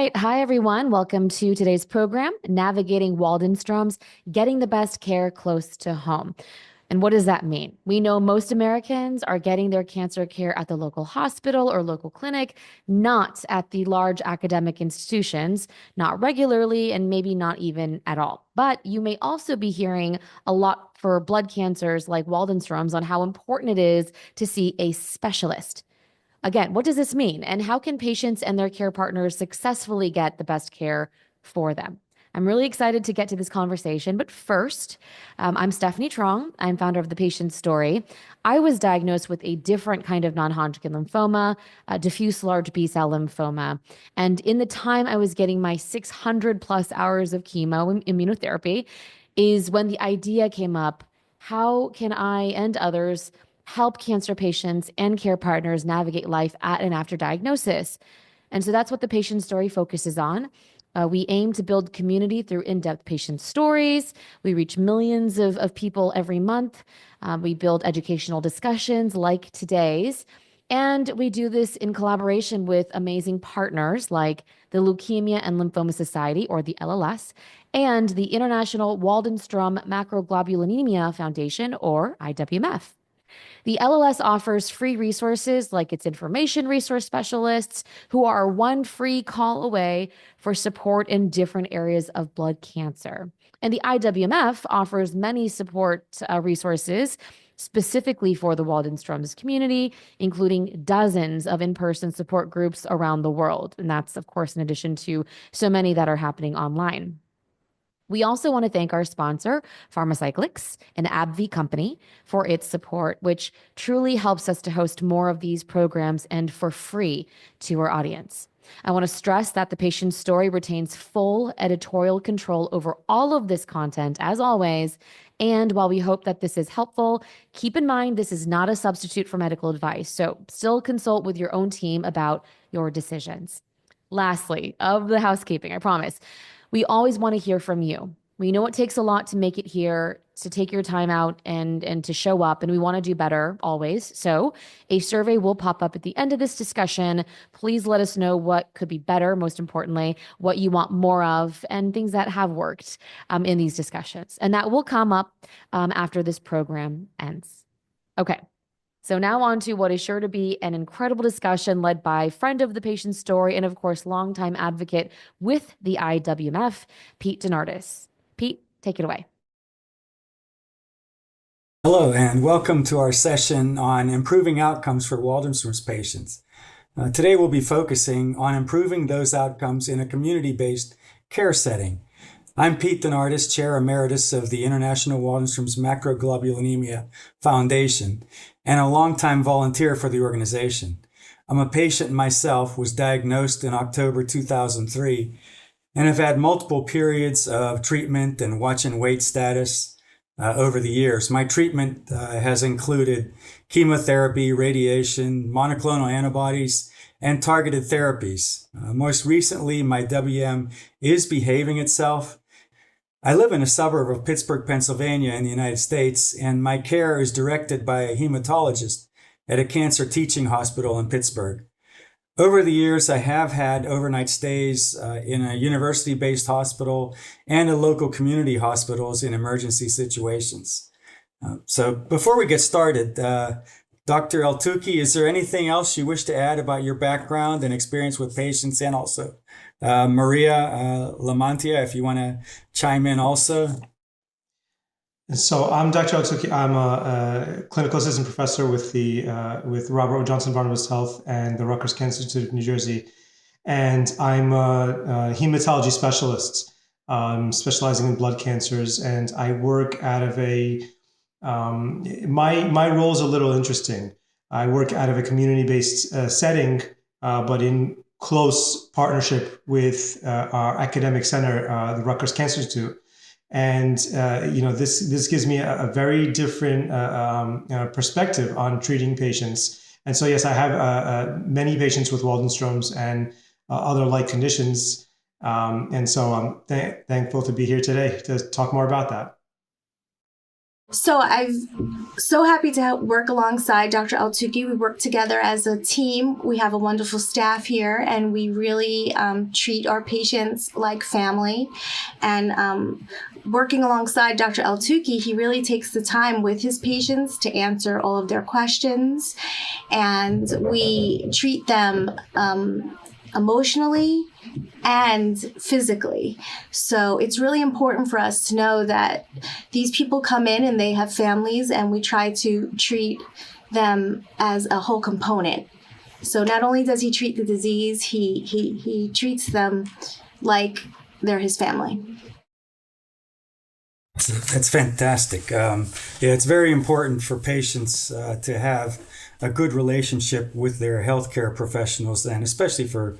right. Hi, everyone. Welcome to today's program, Navigating Waldenströms, Getting the Best Care Close to Home. And what does that mean? We know most Americans are getting their cancer care at the local hospital or local clinic, not at the large academic institutions, not regularly, and maybe not even at all. But you may also be hearing a lot for blood cancers like Waldenströms on how important it is to see a specialist. Again, what does this mean? And how can patients and their care partners successfully get the best care for them? I'm really excited to get to this conversation. But first, I'm Stephanie Trong. I'm founder of The Patient Story. I was diagnosed with a different kind of non Hodgkin lymphoma, diffuse large B cell lymphoma. And in the time I was getting my 600 plus hours of chemo and immunotherapy, is when the idea came up, how can I and others help cancer patients and care partners navigate life at and after diagnosis? And so that's what The Patient Story focuses on. We aim to build community through in-depth patient stories. We reach millions of people every month. We build educational discussions like today's. And we do this in collaboration with amazing partners like the Leukemia and Lymphoma Society, or the LLS, and the International Waldenström Macroglobulinemia Foundation, or IWMF. The LLS offers free resources like its information resource specialists, who are one free call away for support in different areas of blood cancer. And the IWMF offers many support resources specifically for the Waldenströms community, including dozens of in-person support groups around the world. And that's, of course, in addition to so many that are happening online. We also want to thank our sponsor, Pharmacyclics, an AbbVie company, for its support, which truly helps us to host more of these programs and for free to our audience. I want to stress that The Patient Story retains full editorial control over all of this content, as always. And while we hope that this is helpful, keep in mind this is not a substitute for medical advice. So still consult with your own team about your decisions. Lastly, of the housekeeping, I promise, we always want to hear from you. We know it takes a lot to make it here, to take your time out and to show up, and we want to do better always. So a survey will pop up at the end of this discussion. Please let us know what could be better, most importantly, what you want more of, and things that have worked in these discussions. And that will come up after this program ends. Okay. So now on to what is sure to be an incredible discussion led by friend of The Patient Story and, of course, longtime advocate with the IWMF, Pete DeNardis. Pete, take it away. Hello, and welcome to our session on improving outcomes for Waldenström's patients. Today we'll be focusing on improving those outcomes in a community-based care setting. I'm Pete DeNardis, Chair Emeritus of the International Waldenströms Macroglobulinemia Foundation and a longtime volunteer for the organization. I'm a patient myself, was diagnosed in October 2003, and have had multiple periods of treatment and watch and wait status over the years. My treatment has included chemotherapy, radiation, monoclonal antibodies, and targeted therapies. Most recently, my WM is behaving itself. I live in a suburb of Pittsburgh, Pennsylvania in the United States, and my care is directed by a hematologist at a cancer teaching hospital in Pittsburgh. Over the years, I have had overnight stays in a university-based hospital and in local community hospitals in emergency situations. So before we get started, Dr. Eltoukhy, is there anything else you wish to add about your background and experience with patients, and also Maria Lamantia, if you want to chime in also? So I'm Dr. Eltoukhy. I'm a clinical assistant professor with with Robert O. Johnson Barnabas Health and the Rutgers Cancer Institute of New Jersey, and I'm a hematology specialist, specializing in blood cancers. And I work out of my role is a little interesting. I work out of a community-based setting, but in close partnership with our academic center, the Rutgers Cancer Institute. And this gives me a very different perspective on treating patients. And so, yes, I have many patients with Waldenström's and other like conditions. And so I'm thankful to be here today to talk more about that. So I'm so happy to work alongside Dr. Eltoukhy. We work together as a team. We have a wonderful staff here, and we really treat our patients like family. And working alongside Dr. Eltoukhy, he really takes the time with his patients to answer all of their questions, and we treat them emotionally and physically. So it's really important for us to know that these people come in and they have families, and we try to treat them as a whole component. So not only does he treat the disease, he treats them like they're his family. That's fantastic. Yeah, it's very important for patients to have a good relationship with their healthcare professionals, and especially for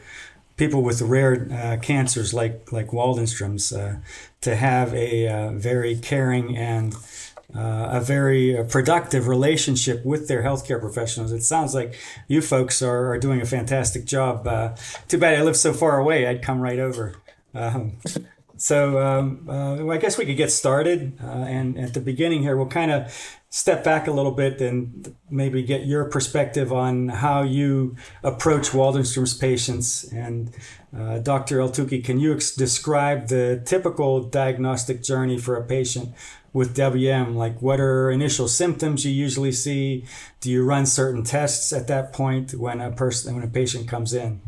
people with rare cancers like Waldenströms, to have a very caring and a very productive relationship with their healthcare professionals. It sounds like you folks are doing a fantastic job. Too bad I live so far away. I'd come right over. Um, I guess we could get started. And at the beginning here, we'll kind of step back a little bit and maybe get your perspective on how you approach Waldenström's patients. And Dr. Eltoukhy, can you describe the typical diagnostic journey for a patient with WM? Like, what are initial symptoms you usually see? Do you run certain tests at that point when a patient comes in?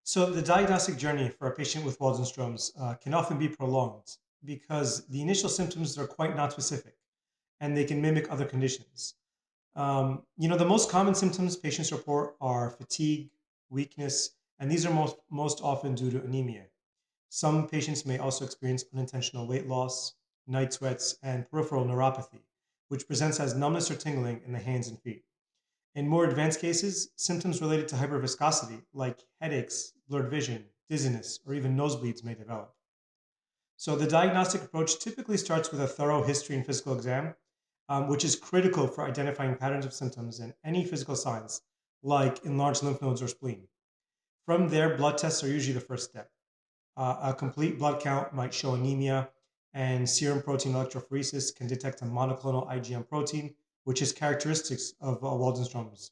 So the diagnostic journey for a patient with Waldenström's can often be prolonged because the initial symptoms are quite nonspecific and they can mimic other conditions. The most common symptoms patients report are fatigue, weakness, and these are most often due to anemia. Some patients may also experience unintentional weight loss, night sweats, and peripheral neuropathy, which presents as numbness or tingling in the hands and feet. In more advanced cases, symptoms related to hyperviscosity, like headaches, blurred vision, dizziness, or even nosebleeds, may develop. So, the diagnostic approach typically starts with a thorough history and physical exam, which is critical for identifying patterns of symptoms and any physical signs, like enlarged lymph nodes or spleen. From there, blood tests are usually the first step. A complete blood count might show anemia, and serum protein electrophoresis can detect a monoclonal IgM protein, which is characteristics of Waldenström's.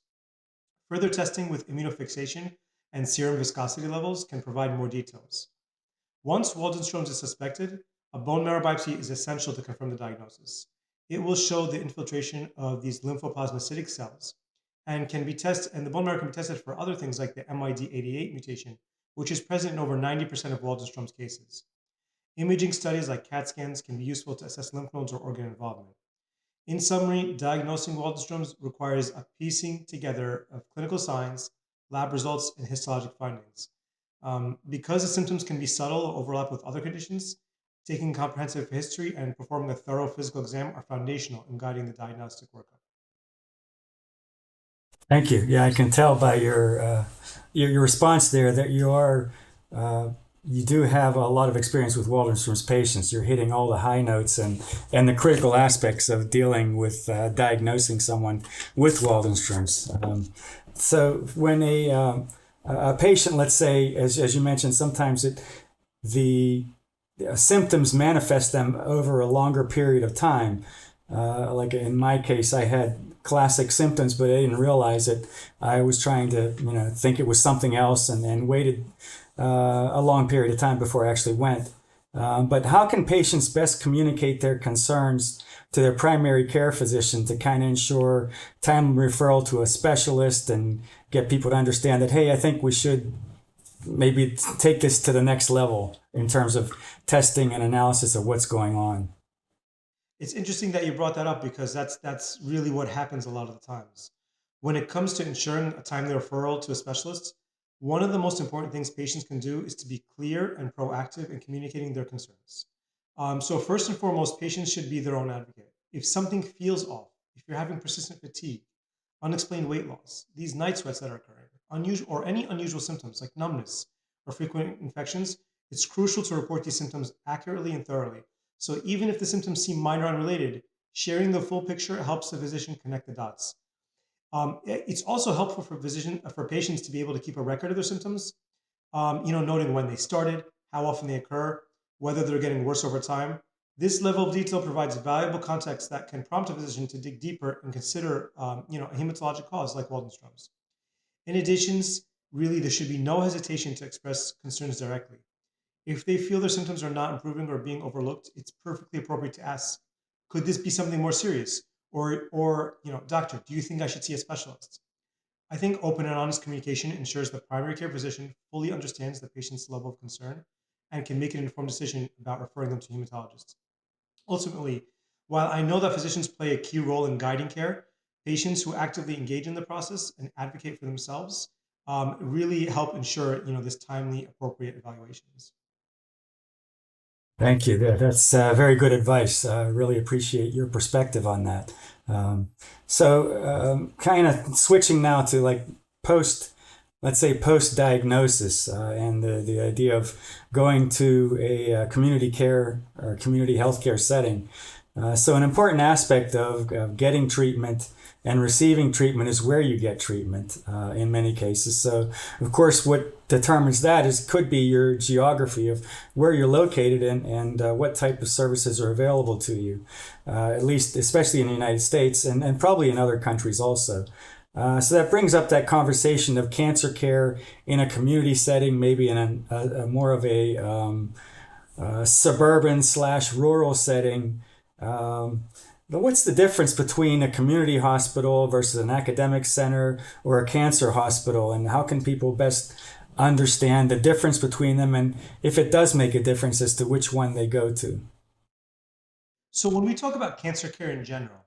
Further testing with immunofixation and serum viscosity levels can provide more details. Once Waldenström's is suspected, a bone marrow biopsy is essential to confirm the diagnosis. It will show the infiltration of these lymphoplasmacytic cells and the bone marrow can be tested for other things like the MYD88 mutation, which is present in over 90% of Waldenström's cases. Imaging studies like CAT scans can be useful to assess lymph nodes or organ involvement. In summary, diagnosing Waldenström's requires a piecing together of clinical signs, lab results, and histologic findings. Because the symptoms can be subtle or overlap with other conditions, taking comprehensive history and performing a thorough physical exam are foundational in guiding the diagnostic workup. Thank you. Yeah, I can tell by your response there that uh, you do have a lot of experience with Waldenström's patients. You're hitting all the high notes and the critical aspects of dealing with diagnosing someone with Waldenström's. So when a patient, let's say, as you mentioned, sometimes the symptoms manifest them over a longer period of time. Like in my case, I had classic symptoms, but I didn't realize it. I was trying to, think it was something else, and waited a long period of time before I actually went. But how can patients best communicate their concerns to their primary care physician to kind of ensure timely referral to a specialist and get people to understand that, hey, I think we should maybe take this to the next level in terms of testing and analysis of what's going on? It's interesting that you brought that up because that's really what happens a lot of the times. When it comes to ensuring a timely referral to a specialist, one of the most important things patients can do is to be clear and proactive in communicating their concerns. So first and foremost, patients should be their own advocate. If something feels off, if you're having persistent fatigue, unexplained weight loss, these night sweats that are occurring, unusual or any unusual symptoms like numbness or frequent infections, it's crucial to report these symptoms accurately and thoroughly. So even if the symptoms seem minor or unrelated, sharing the full picture helps the physician connect the dots. It's also helpful for patients to be able to keep a record of their symptoms, noting when they started, how often they occur, whether they're getting worse over time. This level of detail provides valuable context that can prompt a physician to dig deeper and consider, a hematologic cause like Waldenströms. In addition, really, there should be no hesitation to express concerns directly. If they feel their symptoms are not improving or being overlooked, it's perfectly appropriate to ask, could this be something more serious? Or, doctor, do you think I should see a specialist? I think open and honest communication ensures the primary care physician fully understands the patient's level of concern and can make an informed decision about referring them to hematologists. Ultimately, while I know that physicians play a key role in guiding care, patients who actively engage in the process and advocate for themselves really help ensure this timely, appropriate evaluations. Thank you. That's very good advice. I really appreciate your perspective on that. Kind of switching now to like post, let's say post diagnosis, and the idea of going to a community care or community healthcare setting. So an important aspect of getting treatment and receiving treatment is where you get treatment in many cases. So, of course, what determines that could be your geography of where you're located and what type of services are available to you, at least, especially in the United States and probably in other countries also. So that brings up that conversation of cancer care in a community setting, maybe in a more of a suburban/rural setting. But what's the difference between a community hospital versus an academic center or a cancer hospital, and how can people best understand the difference between them, and if it does make a difference as to which one they go to? So when we talk about cancer care in general,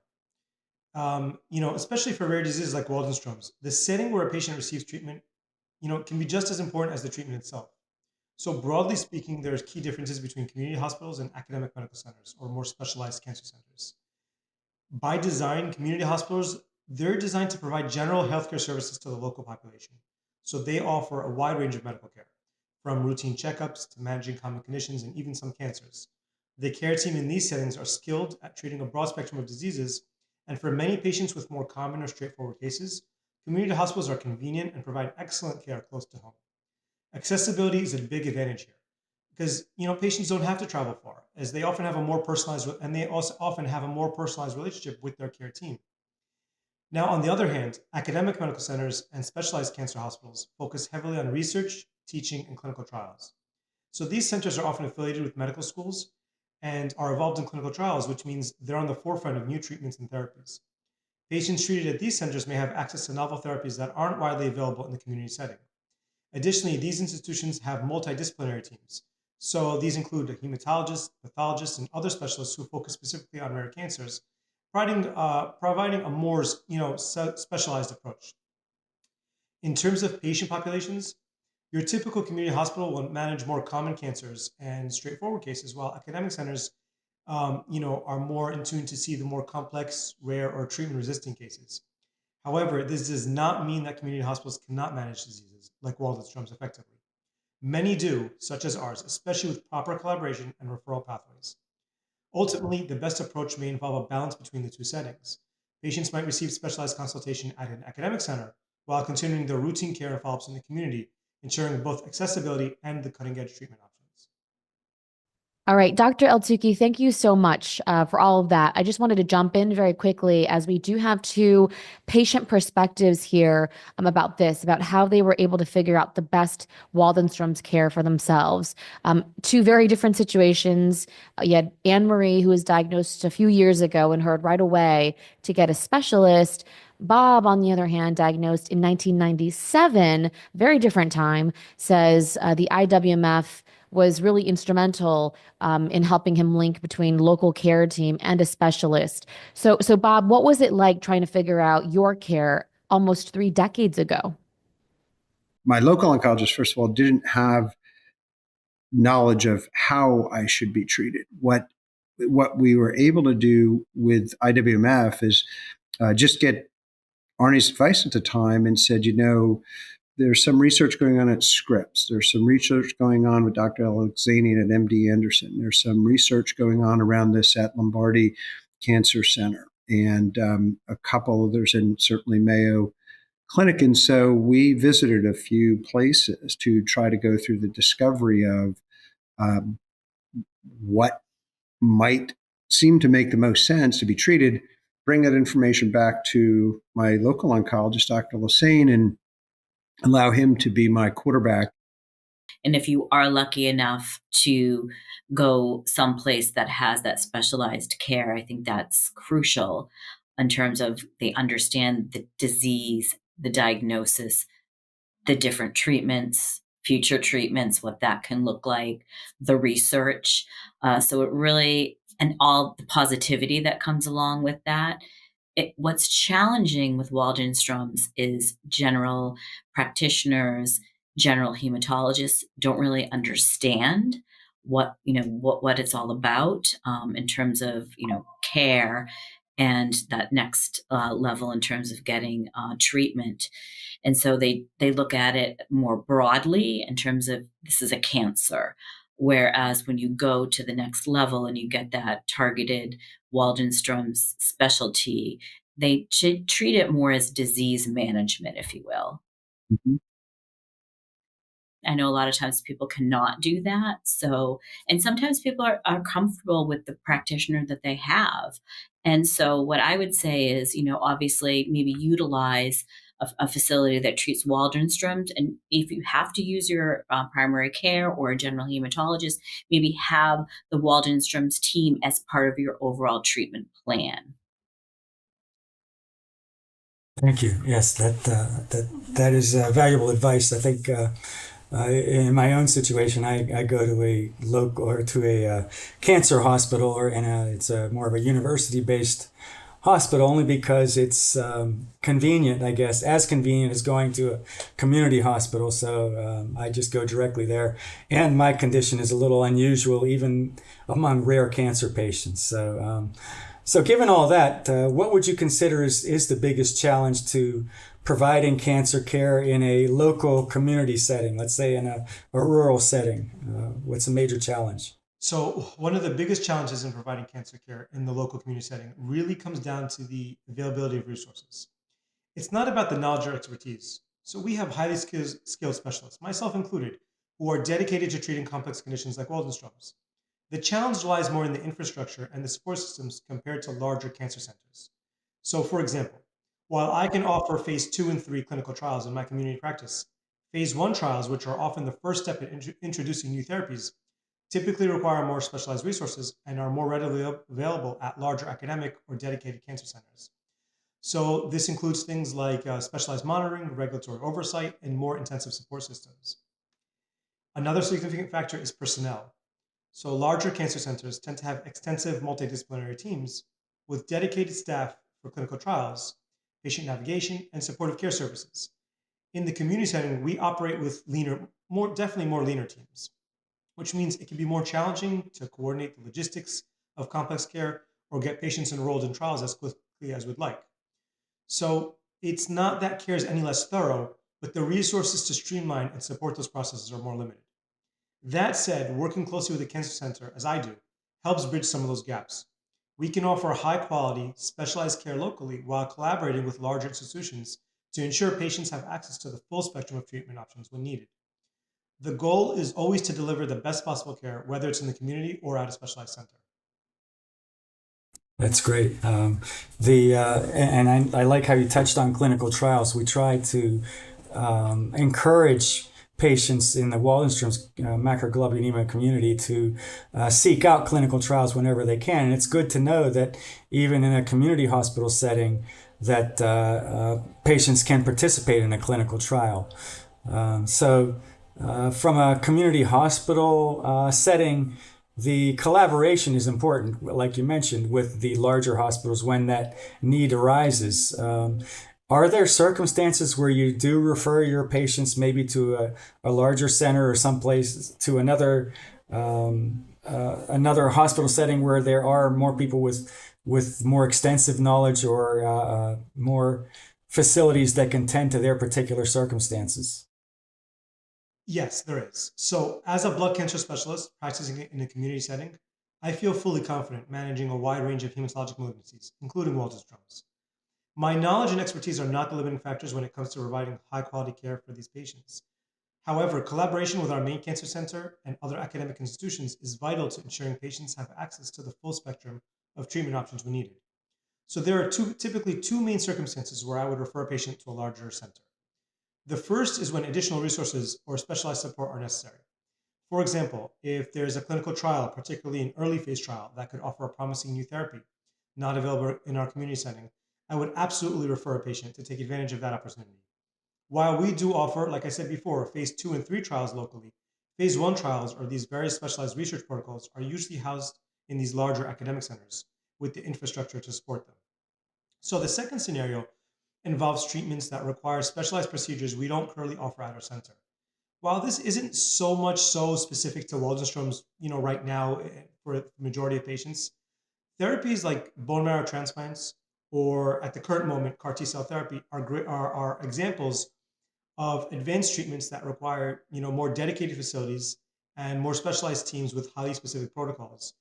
especially for rare diseases like Waldenström's, the setting where a patient receives treatment, can be just as important as the treatment itself. So broadly speaking, there's key differences between community hospitals and academic medical centers or more specialized cancer centers. By design, community hospitals, they're designed to provide general healthcare services to the local population. So they offer a wide range of medical care, from routine checkups to managing common conditions and even some cancers. The care team in these settings are skilled at treating a broad spectrum of diseases, and for many patients with more common or straightforward cases, community hospitals are convenient and provide excellent care close to home. Accessibility is a big advantage here because patients don't have to travel far, as they often have a more personalized and they also often have a more personalized relationship with their care team. Now, on the other hand, academic medical centers and specialized cancer hospitals focus heavily on research, teaching, and clinical trials. So these centers are often affiliated with medical schools and are involved in clinical trials, which means they're on the forefront of new treatments and therapies. Patients treated at these centers may have access to novel therapies that aren't widely available in the community setting. Additionally, these institutions have multidisciplinary teams. So these include hematologists, pathologists, and other specialists who focus specifically on rare cancers, providing a more specialized approach. In terms of patient populations, your typical community hospital will manage more common cancers and straightforward cases, while academic centers, are more in tune to see the more complex, rare, or treatment-resistant cases. However, this does not mean that community hospitals cannot manage diseases like Waldenström's effectively. Many do, such as ours, especially with proper collaboration and referral pathways. Ultimately, the best approach may involve a balance between the two settings. Patients might receive specialized consultation at an academic center while continuing their routine care and follow-ups in the community, ensuring both accessibility and the cutting-edge treatment options. All right, Dr. Eltoukhy, thank you so much for all of that. I just wanted to jump in very quickly as we do have two patient perspectives here about how they were able to figure out the best Waldenström's care for themselves. Two very different situations. You had Anne Marie, who was diagnosed a few years ago and heard right away to get a specialist. Bob, on the other hand, diagnosed in 1997, very different time, says the IWMF was really instrumental in helping him link between local care team and a specialist. So Bob, what was it like trying to figure out your care almost 3 decades ago? My local oncologist, first of all, didn't have knowledge of how I should be treated. What we were able to do with IWMF is just get Arnie's advice at the time and said, there's some research going on at Scripps. There's some research going on with Dr. Alexanian at MD Anderson. There's some research going on around this at Lombardi Cancer Center and a couple others, and certainly Mayo Clinic. And so we visited a few places to try to go through the discovery of what might seem to make the most sense to be treated, bring that information back to my local oncologist, Dr. Lassane, and allow him to be my quarterback. And if you are lucky enough to go someplace that has that specialized care, I think that's crucial in terms of they understand the disease, the diagnosis, the different treatments, future treatments, what that can look like, the research. So it really, and all the positivity that comes along with that. What's challenging with Waldenströms is general practitioners, general hematologists don't really understand what it's all about in terms of care and that next level in terms of getting treatment. And so they look at it more broadly in terms of this is a cancer. Whereas when you go to the next level and you get that targeted Waldenström's specialty, they should treat it more as disease management, if you will. Mhm. I know a lot of times people cannot do that. So, and sometimes people are comfortable with the practitioner that they have. And so, what I would say is, obviously, maybe utilize a facility that treats Waldenströms. And if you have to use your primary care or a general hematologist, maybe have the Waldenströms team as part of your overall treatment plan. Thank you. Yes, that is valuable advice. I think in my own situation, I go to a local or to a cancer hospital, it's more of a university-based hospital, only because it's convenient, I guess, as convenient as going to a community hospital. So I just go directly there, and my condition is a little unusual, even among rare cancer patients. So given all that, what would you consider is the biggest challenge to providing cancer care in a local community setting, let's say in a rural setting? What's a major challenge? So one of the biggest challenges in providing cancer care in the local community setting really comes down to the availability of resources. It's not about the knowledge or expertise. So we have highly skilled specialists, myself included, who are dedicated to treating complex conditions like Waldenström's. The challenge lies more in the infrastructure and the support systems compared to larger cancer centers. So, for example, while I can offer phase 2 and 3 clinical trials in my community practice, phase 1 trials, which are often the first step in introducing new therapies, typically require more specialized resources and are more readily available at larger academic or dedicated cancer centers. So this includes things like specialized monitoring, regulatory oversight, and more intensive support systems. Another significant factor is personnel. So larger cancer centers tend to have extensive multidisciplinary teams with dedicated staff for clinical trials, patient navigation, and supportive care services. In the community setting, we operate with definitely more leaner teams, which means it can be more challenging to coordinate the logistics of complex care or get patients enrolled in trials as quickly as we'd like. So it's not that care is any less thorough, but the resources to streamline and support those processes are more limited. That said, working closely with a cancer center, as I do, helps bridge some of those gaps. We can offer high quality, specialized care locally while collaborating with larger institutions to ensure patients have access to the full spectrum of treatment options when needed. The goal is always to deliver the best possible care, whether it's in the community or at a specialized center. That's great. I like how you touched on clinical trials. We try to encourage patients in the Waldenströms macroglobulinemia community to seek out clinical trials whenever they can. And it's good to know that even in a community hospital setting, that patients can participate in a clinical trial. From a community hospital setting, the collaboration is important, like you mentioned, with the larger hospitals when that need arises. Are there circumstances where you do refer your patients maybe to a larger center or someplace to another hospital setting where there are more people with more extensive knowledge or more facilities that can tend to their particular circumstances? Yes, there is. So, as a blood cancer specialist practicing in a community setting, I feel fully confident managing a wide range of hematologic malignancies, including Waldenström's. My knowledge and expertise are not the limiting factors when it comes to providing high quality care for these patients. However, collaboration with our main cancer center and other academic institutions is vital to ensuring patients have access to the full spectrum of treatment options when needed. So there are typically two main circumstances where I would refer a patient to a larger center. The first is when additional resources or specialized support are necessary. For example, if there's a clinical trial, particularly an early phase trial, that could offer a promising new therapy not available in our community setting, I would absolutely refer a patient to take advantage of that opportunity. While we do offer, like I said before, phase 2 and 3 trials locally, phase 1 trials, or these very specialized research protocols, are usually housed in these larger academic centers with the infrastructure to support them. So the second scenario involves treatments that require specialized procedures we don't currently offer at our center. While this isn't so much so specific to Waldenströms, right now for the majority of patients, therapies like bone marrow transplants or at the current moment CAR T cell therapy are examples of advanced treatments that require more dedicated facilities and more specialized teams with highly specific protocols.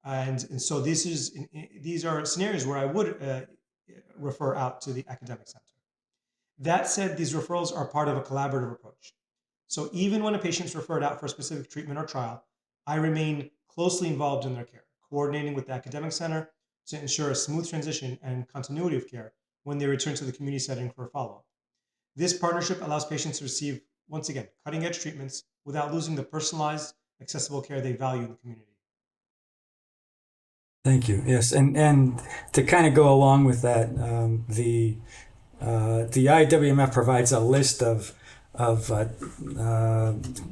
And so these are scenarios where I would refer out to the academic center. That said, these referrals are part of a collaborative approach. So even when a patient's referred out for a specific treatment or trial, I remain closely involved in their care, coordinating with the academic center to ensure a smooth transition and continuity of care when they return to the community setting for a follow-up. This partnership allows patients to receive, once again, cutting-edge treatments without losing the personalized, accessible care they value in the community. Thank you. Yes, and to kind of go along with that, the IWMF provides a list of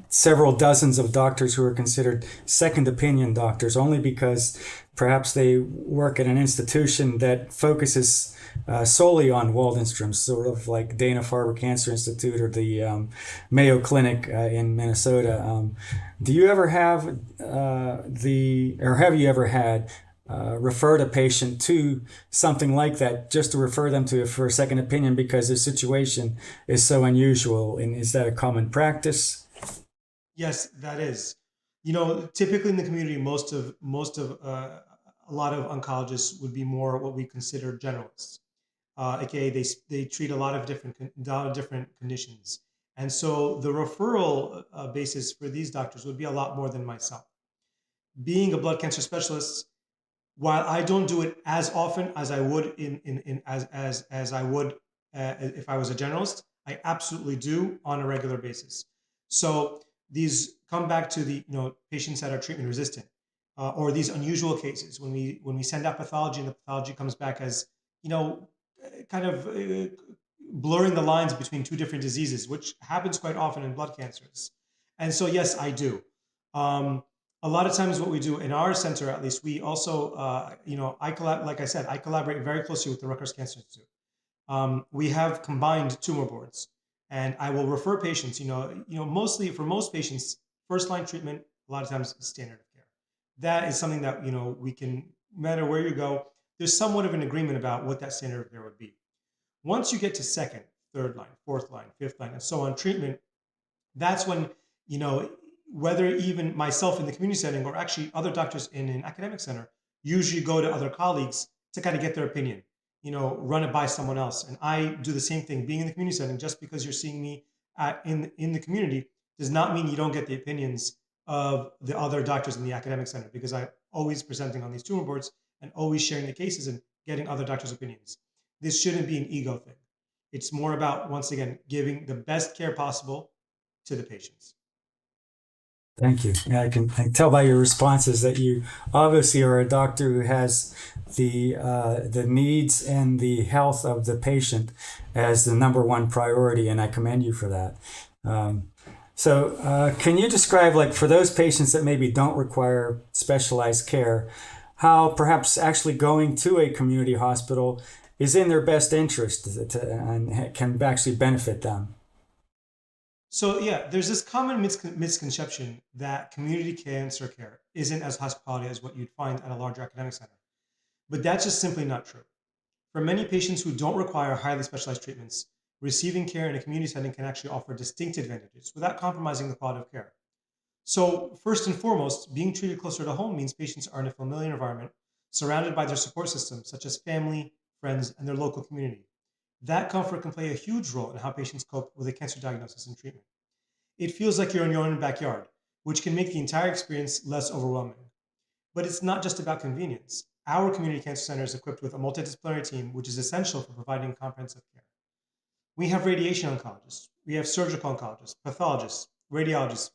several dozens of doctors who are considered second opinion doctors, only because perhaps they work at an institution that focuses solely on Waldenströms, sort of like Dana-Farber Cancer Institute or the Mayo Clinic in Minnesota. Do you ever have have you ever had referred a patient to something like that just to refer them to for a second opinion because their situation is so unusual? And is that a common practice? Yes, that is. Typically in the community, most of a lot of oncologists would be more what we consider generalists. AKA they treat a lot of different conditions, and so the referral basis for these doctors would be a lot more than myself. Being a blood cancer specialist, while I don't do it as often as I would as I would if I was a generalist, I absolutely do on a regular basis. So these come back to the patients that are treatment resistant, or these unusual cases when we send out pathology and the pathology comes back as kind of blurring the lines between two different diseases, which happens quite often in blood cancers. And so yes, I do. A lot of times what we do in our center, at least, we also, like I said, I collaborate very closely with the Rutgers Cancer Institute. We have combined tumor boards, and I will refer patients, mostly for most patients, first line treatment, a lot of times is standard of care. That is something that, we can, no matter where you go, there's somewhat of an agreement about what that standard of care would be. Once you get to second, third line, fourth line, fifth line, and so on treatment, that's when, whether even myself in the community setting or actually other doctors in an academic center usually go to other colleagues to kind of get their opinion, run it by someone else. And I do the same thing. Being in the community setting, just because you're seeing me in the community does not mean you don't get the opinions of the other doctors in the academic center, because I'm always presenting on these tumor boards and always sharing the cases and getting other doctors' opinions. This shouldn't be an ego thing. It's more about, once again, giving the best care possible to the patients. Thank you. Yeah, I can tell by your responses that you obviously are a doctor who has the needs and the health of the patient as the number one priority, and I commend you for that. So can you describe, like, for those patients that maybe don't require specialized care, how perhaps actually going to a community hospital is in their best interest and can actually benefit them? So yeah, there's this common misconception that community cancer care isn't as high quality as what you'd find at a larger academic center. But that's just simply not true. For many patients who don't require highly specialized treatments, receiving care in a community setting can actually offer distinct advantages without compromising the quality of care. So first and foremost, being treated closer to home means patients are in a familiar environment, surrounded by their support system, such as family, friends, and their local community. That comfort can play a huge role in how patients cope with a cancer diagnosis and treatment. It feels like you're in your own backyard, which can make the entire experience less overwhelming. But it's not just about convenience. Our community cancer center is equipped with a multidisciplinary team, which is essential for providing comprehensive care. We have radiation oncologists, we have surgical oncologists, pathologists, radiologists,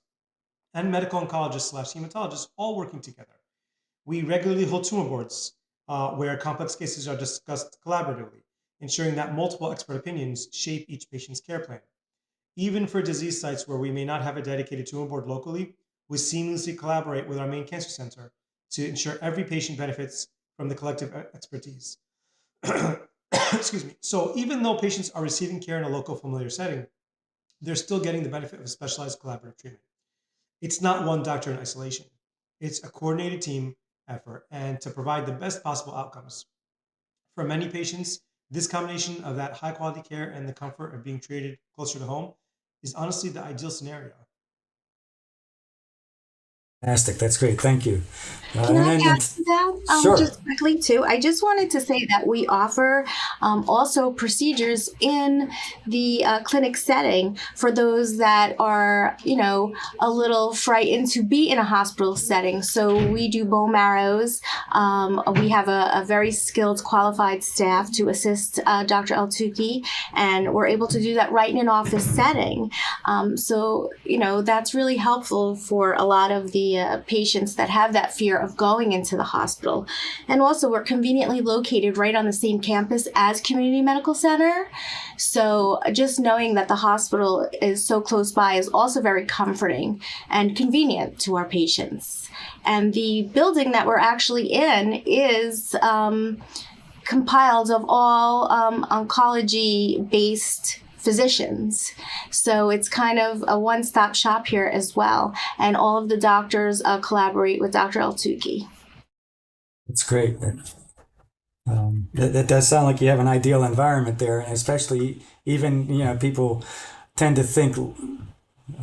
and medical oncologists / hematologists all working together. We regularly hold tumor boards where complex cases are discussed collaboratively, ensuring that multiple expert opinions shape each patient's care plan. Even for disease sites where we may not have a dedicated tumor board locally, we seamlessly collaborate with our main cancer center to ensure every patient benefits from the collective expertise. Excuse me. So even though patients are receiving care in a local familiar setting, they're still getting the benefit of a specialized collaborative treatment. It's not one doctor in isolation. It's a coordinated team effort and to provide the best possible outcomes. For many patients, this combination of that high quality care and the comfort of being treated closer to home is honestly the ideal scenario. Fantastic. That's great. Thank you. Can And I then, add to that sure. just quickly too? I just wanted to say that we offer also procedures in the clinic setting for those that are, a little frightened to be in a hospital setting. So we do bone marrows. We have a very skilled, qualified staff to assist Dr. Eltoukhy, and we're able to do that right in an office setting. So that's really helpful for a lot of the patients that have that fear of going into the hospital. And also, we're conveniently located right on the same campus as Community Medical Center. So just knowing that the hospital is so close by is also very comforting and convenient to our patients. And the building that we're actually in is compiled of all oncology-based physicians. So it's kind of a one-stop shop here as well. And all of the doctors collaborate with Dr. Eltoukhy. That's great. That does sound like you have an ideal environment there, and especially even, people tend to think,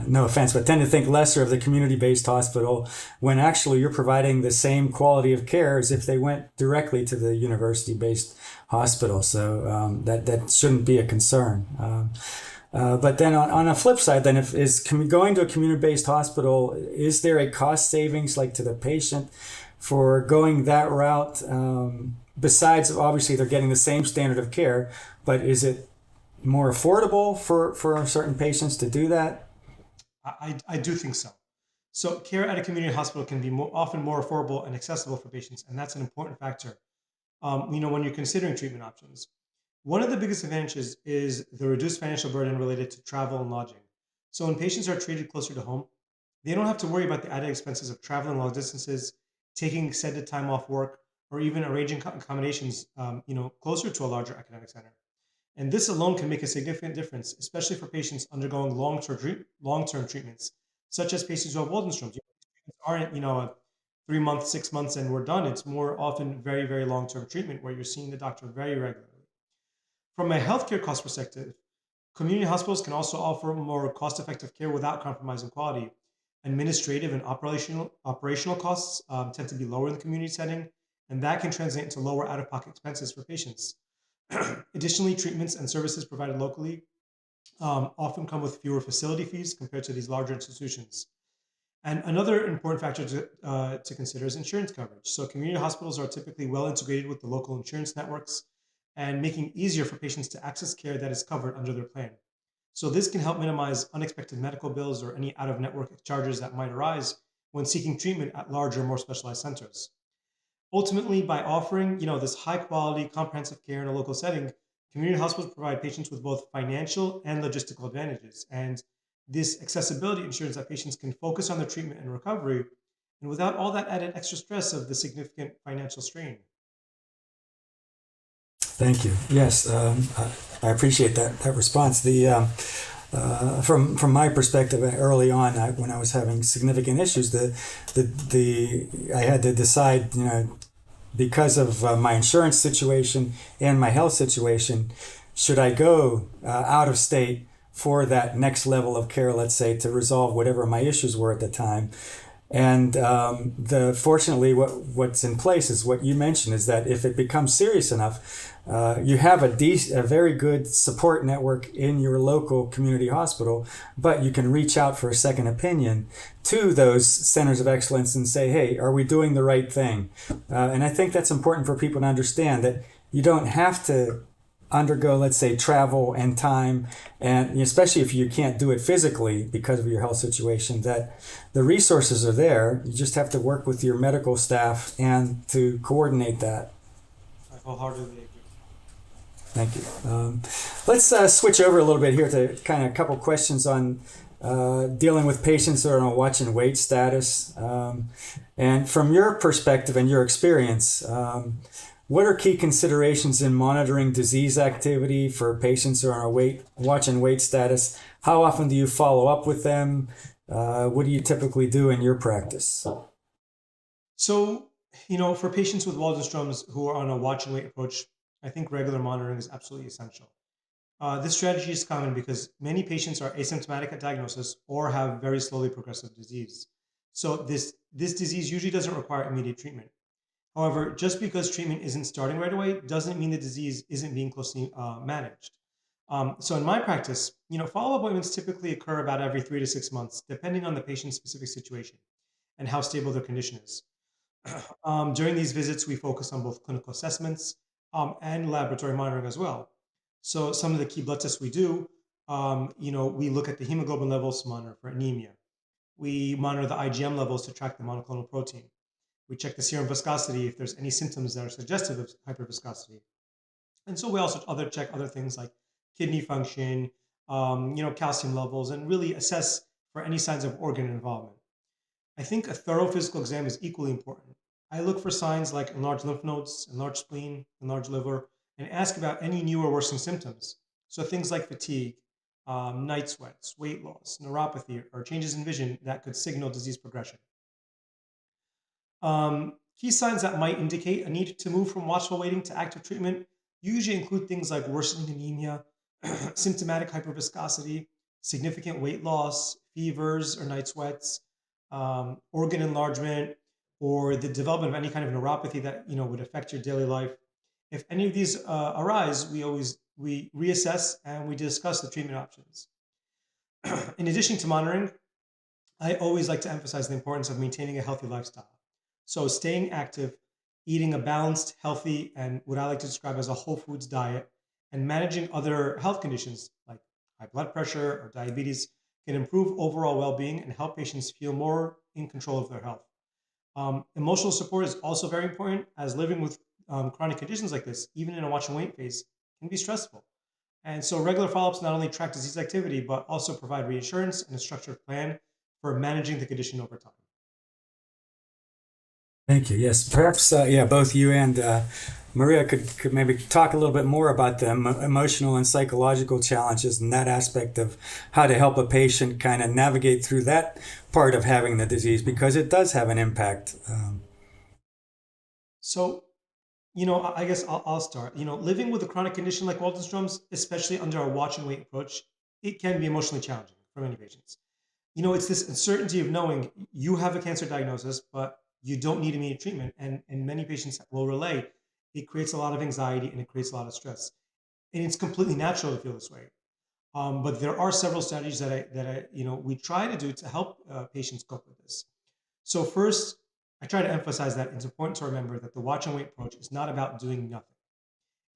no offense, but tend to think lesser of the community-based hospital when actually you're providing the same quality of care as if they went directly to the university-based hospital. So that shouldn't be a concern. But then on a flip side, then going to a community-based hospital, is there a cost savings like to the patient for going that route? Besides, obviously, they're getting the same standard of care, but is it more affordable for certain patients to do that? I do think so. So care at a community hospital can be often more affordable and accessible for patients, and that's an important factor. When you're considering treatment options, one of the biggest advantages is the reduced financial burden related to travel and lodging. So when patients are treated closer to home, they don't have to worry about the added expenses of traveling long distances, taking extended time off work, or even arranging accommodations, closer to a larger academic center. And this alone can make a significant difference, especially for patients undergoing long-term treatments, such as patients who have Waldenströms. Aren't, a 3 months, 6 months, and we're done. It's more often very, very long-term treatment where you're seeing the doctor very regularly. From a healthcare cost perspective, community hospitals can also offer more cost-effective care without compromising quality. Administrative and operational costs tend to be lower in the community setting, and that can translate into lower out-of-pocket expenses for patients. Additionally, treatments and services provided locally often come with fewer facility fees compared to these larger institutions. And another important factor to consider is insurance coverage. So community hospitals are typically well integrated with the local insurance networks and making it easier for patients to access care that is covered under their plan. So this can help minimize unexpected medical bills or any out-of-network charges that might arise when seeking treatment at larger, more specialized centers. Ultimately, by offering, this high-quality, comprehensive care in a local setting, community hospitals provide patients with both financial and logistical advantages. And this accessibility ensures that patients can focus on their treatment and recovery, and without all that added extra stress of the significant financial strain. Thank you. Yes, I appreciate that response. From my perspective, early on, when I was having significant issues, I had to decide, because of my insurance situation and my health situation, should I go out of state for that next level of care, let's say, to resolve whatever my issues were at the time, And fortunately, what's in place is what you mentioned, is that if it becomes serious enough, you have a very good support network in your local community hospital, but you can reach out for a second opinion to those centers of excellence and say, hey, are we doing the right thing? And I think that's important for people to understand, that you don't have to undergo, let's say, travel and time, and especially if you can't do it physically because of your health situation, that the resources are there. You just have to work with your medical staff and to coordinate that. I wholeheartedly agree. Thank you. Let's switch over a little bit here to kind of a couple questions on dealing with patients that are on a watch and wait status. And from your perspective and your experience, what are key considerations in monitoring disease activity for patients who are on a watch and wait status? How often do you follow up with them? What do you typically do in your practice? So, for patients with Waldenströms who are on a watch and wait approach, I think regular monitoring is absolutely essential. This strategy is common because many patients are asymptomatic at diagnosis or have very slowly progressive disease. So this disease usually doesn't require immediate treatment. However, just because treatment isn't starting right away doesn't mean the disease isn't being closely managed. So in my practice, follow-up appointments typically occur about every 3 to 6 months, depending on the patient's specific situation and how stable their condition is. During these visits, we focus on both clinical assessments and laboratory monitoring as well. So some of the key blood tests we do, we look at the hemoglobin levels to monitor for anemia. We monitor the IgM levels to track the monoclonal protein. We check the serum viscosity if there's any symptoms that are suggestive of hyperviscosity. And so we also check other things like kidney function, calcium levels, and really assess for any signs of organ involvement. I think a thorough physical exam is equally important. I look for signs like enlarged lymph nodes, enlarged spleen, enlarged liver, and ask about any new or worsening symptoms. So things like fatigue, night sweats, weight loss, neuropathy, or changes in vision that could signal disease progression. Key signs that might indicate a need to move from watchful waiting to active treatment usually include things like worsening anemia, symptomatic hyperviscosity, significant weight loss, fevers or night sweats, organ enlargement, or the development of any kind of neuropathy that would affect your daily life. If any of these arise, we reassess and we discuss the treatment options. In addition to monitoring, I always like to emphasize the importance of maintaining a healthy lifestyle. So staying active, eating a balanced, healthy, and what I like to describe as a whole foods diet, and managing other health conditions like high blood pressure or diabetes can improve overall well-being and help patients feel more in control of their health. Emotional support is also very important, as living with chronic conditions like this, even in a watch and wait phase, can be stressful. And so regular follow-ups not only track disease activity, but also provide reassurance and a structured plan for managing the condition over time. Thank you. Yes, perhaps, both you and Maria could maybe talk a little bit more about the emotional and psychological challenges and that aspect of how to help a patient kind of navigate through that part of having the disease, because it does have an impact. So, I guess I'll start. Living with a chronic condition like Waldenström's, especially under a watch and wait approach, it can be emotionally challenging for many patients. It's this uncertainty of knowing you have a cancer diagnosis, but you don't need immediate treatment. And many patients will relay, it creates a lot of anxiety and it creates a lot of stress. And it's completely natural to feel this way. But there are several strategies we try to do to help patients cope with this. So first, I try to emphasize that it's important to remember that the watch and wait approach is not about doing nothing.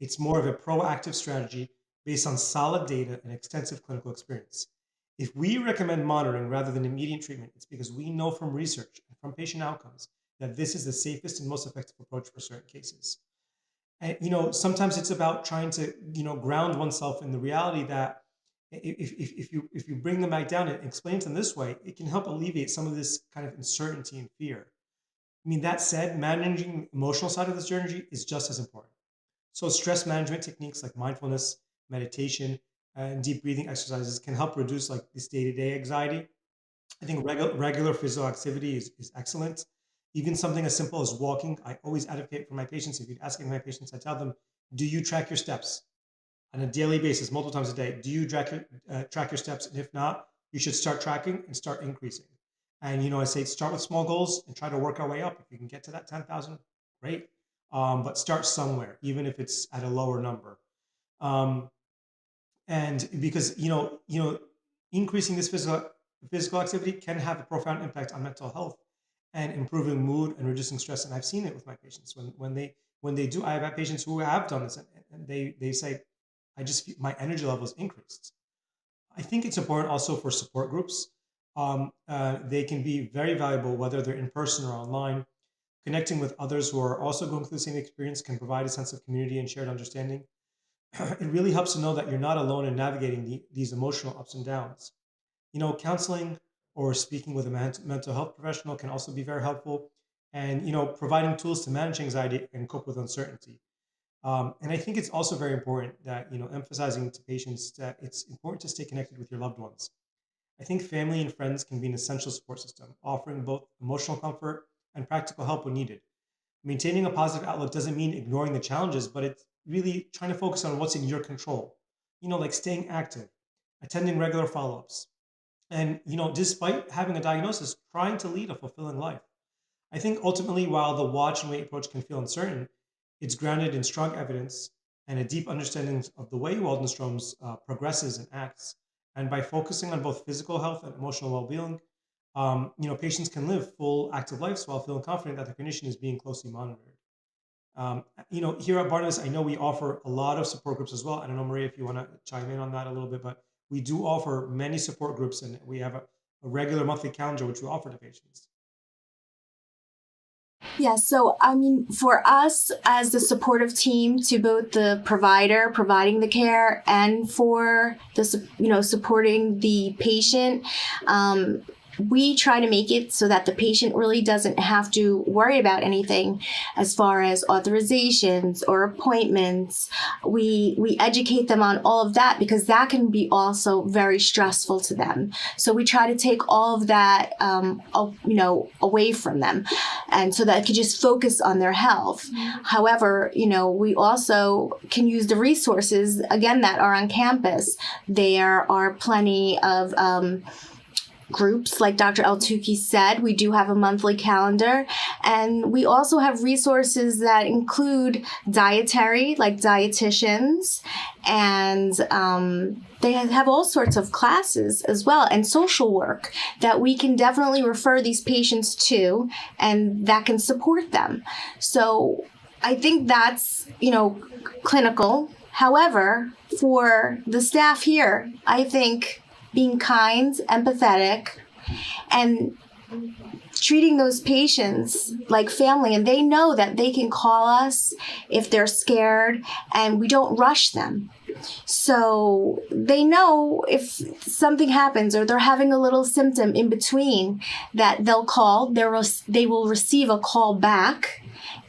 It's more of a proactive strategy based on solid data and extensive clinical experience. If we recommend monitoring rather than immediate treatment, it's because we know from research and from patient outcomes that this is the safest and most effective approach for certain cases. And sometimes it's about trying to ground oneself in the reality that if you bring them back down and explain to them this way, it can help alleviate some of this kind of uncertainty and fear. I mean, that said, managing the emotional side of this journey is just as important. So stress management techniques like mindfulness, meditation, and deep breathing exercises can help reduce like this day-to-day anxiety. I think regular physical activity is excellent. Even something as simple as walking, I always advocate for my patients. If you're asking my patients, I tell them, do you track your steps on a daily basis, multiple times a day? Do you track your steps? And if not, you should start tracking and start increasing. And, I say start with small goals and try to work our way up. If you can get to that 10,000, great. But start somewhere, even if it's at a lower number. And because, increasing this physical activity can have a profound impact on mental health and improving mood and reducing stress. And I've seen it with my patients when they do. I have had patients who have done this, and they say, my energy levels increased. I think it's important also for support groups. They can be very valuable, whether they're in person or online. Connecting with others who are also going through the same experience can provide a sense of community and shared understanding. It really helps to know that you're not alone in navigating these emotional ups and downs. Counseling or speaking with a mental health professional can also be very helpful, and providing tools to manage anxiety and cope with uncertainty. And I think it's also very important that emphasizing to patients that it's important to stay connected with your loved ones. I think family and friends can be an essential support system, offering both emotional comfort and practical help when needed. Maintaining a positive outlook doesn't mean ignoring the challenges, but it's really trying to focus on what's in your control. Like staying active, attending regular follow-ups, and despite having a diagnosis, trying to lead a fulfilling life. I think ultimately, while the watch and wait approach can feel uncertain, it's grounded in strong evidence and a deep understanding of the way Waldenströms progresses and acts. And by focusing on both physical health and emotional well-being, patients can live full, active lives while feeling confident that their condition is being closely monitored. Here at Barnabas, I know we offer a lot of support groups as well. I don't know, Maria, if you want to chime in on that a little bit, but we do offer many support groups, and we have a regular monthly calendar which we offer to patients. Yeah, so for us as the supportive team to both the provider providing the care and for the supporting the patient, we try to make it so that the patient really doesn't have to worry about anything as far as authorizations or appointments. We educate them on all of that because that can be also very stressful to them. So we try to take all of that, away from them, and so that they can just focus on their health. However, we also can use the resources again that are on campus. There are plenty of groups, like Dr. Eltoukhy said. We do have a monthly calendar, and we also have resources that include dietary, like dietitians, and they have all sorts of classes as well, and social work that we can definitely refer these patients to, and that can support them. So I think that's, clinical. However, for the staff here, I think being kind, empathetic, and treating those patients like family. And they know that they can call us if they're scared, and we don't rush them. So they know if something happens or they're having a little symptom in between, that they'll call, they will receive a call back,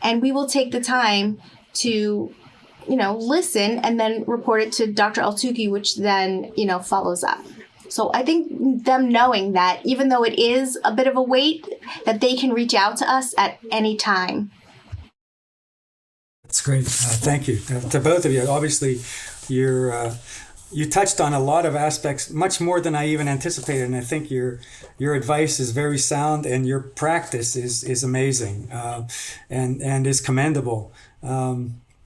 and we will take the time to listen and then report it to Dr. Eltoukhy, which then, follows up. So I think them knowing that even though it is a bit of a wait, that they can reach out to us at any time. That's great. Thank you to both of you. Obviously, you touched on a lot of aspects, much more than I even anticipated. And I think your advice is very sound, and your practice is amazing, and is commendable.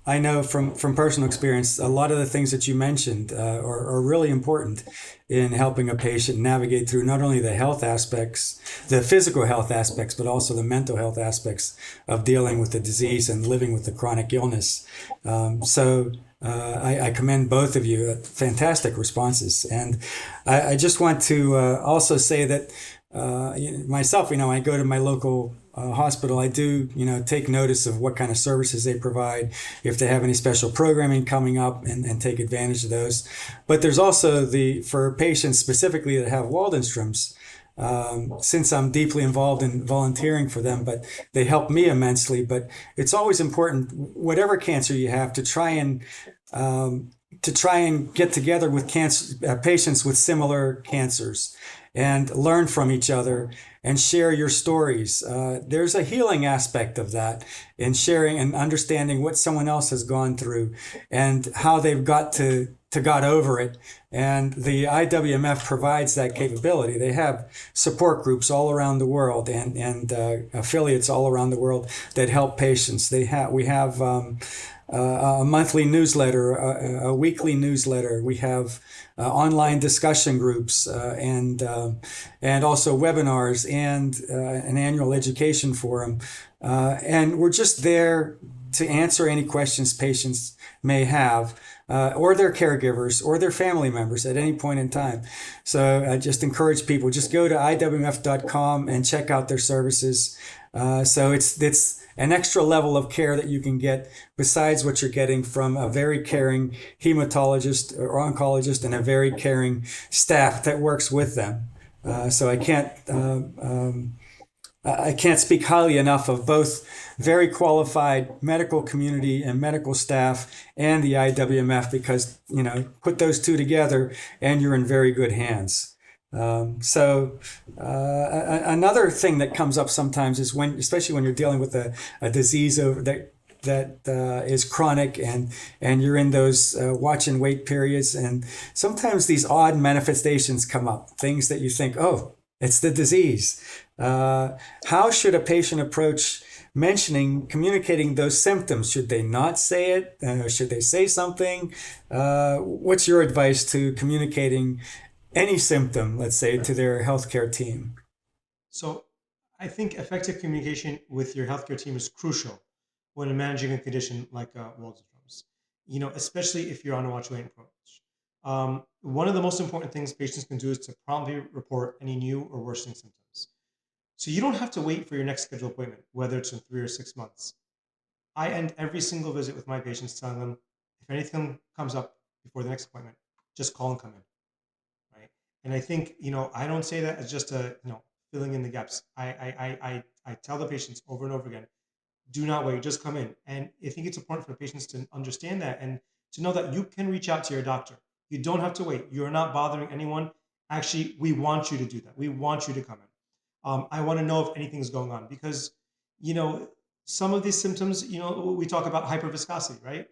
I know from personal experience, a lot of the things that you mentioned are really important in helping a patient navigate through not only the health aspects, the physical health aspects, but also the mental health aspects of dealing with the disease and living with the chronic illness. I commend both of you. Fantastic responses. And I just want to also say that myself, I go to my local hospital. I do, take notice of what kind of services they provide, if they have any special programming coming up, and take advantage of those. But there's also for patients specifically that have Waldenströms, since I'm deeply involved in volunteering for them, but they help me immensely. But it's always important, whatever cancer you have, to try and get together with patients with similar cancers, and learn from each other and share your stories. There's a healing aspect of that in sharing and understanding what someone else has gone through and how they've got over it. And the IWMF provides that capability. They have support groups all around the world and affiliates all around the world that help patients. We have a monthly newsletter, a weekly newsletter. We have online discussion groups and also webinars and an annual education forum. And we're just there to answer any questions patients may have, or their caregivers or their family members at any point in time. So I just encourage people, just go to iwmf.com and check out their services. So it's an extra level of care that you can get besides what you're getting from a very caring hematologist or oncologist and a very caring staff that works with them. So I can't speak highly enough of both very qualified medical community and medical staff and the IWMF, because, put those two together and you're in very good hands. Another thing that comes up sometimes is especially when you're dealing with a disease that is chronic and you're in those watch and wait periods, and sometimes these odd manifestations come up, things that you think, oh, it's the disease. How should a patient approach communicating those symptoms? Should they not say it? Should they say something? What's your advice to communicating any symptom, let's say, to their healthcare team? So I think effective communication with your healthcare team is crucial when managing a condition like Waldenströms, especially if you're on a watch and wait approach. One of the most important things patients can do is to promptly report any new or worsening symptoms. So you don't have to wait for your next scheduled appointment, whether it's in 3 or 6 months. I end every single visit with my patients telling them, if anything comes up before the next appointment, just call and come in, right? And I think, I don't say that as just filling in the gaps. I tell the patients over and over again, do not wait, just come in. And I think it's important for the patients to understand that and to know that you can reach out to your doctor. You don't have to wait. You're not bothering anyone. Actually, we want you to do that. We want you to come in. I want to know if anything's going on because, some of these symptoms, we talk about hyperviscosity, right?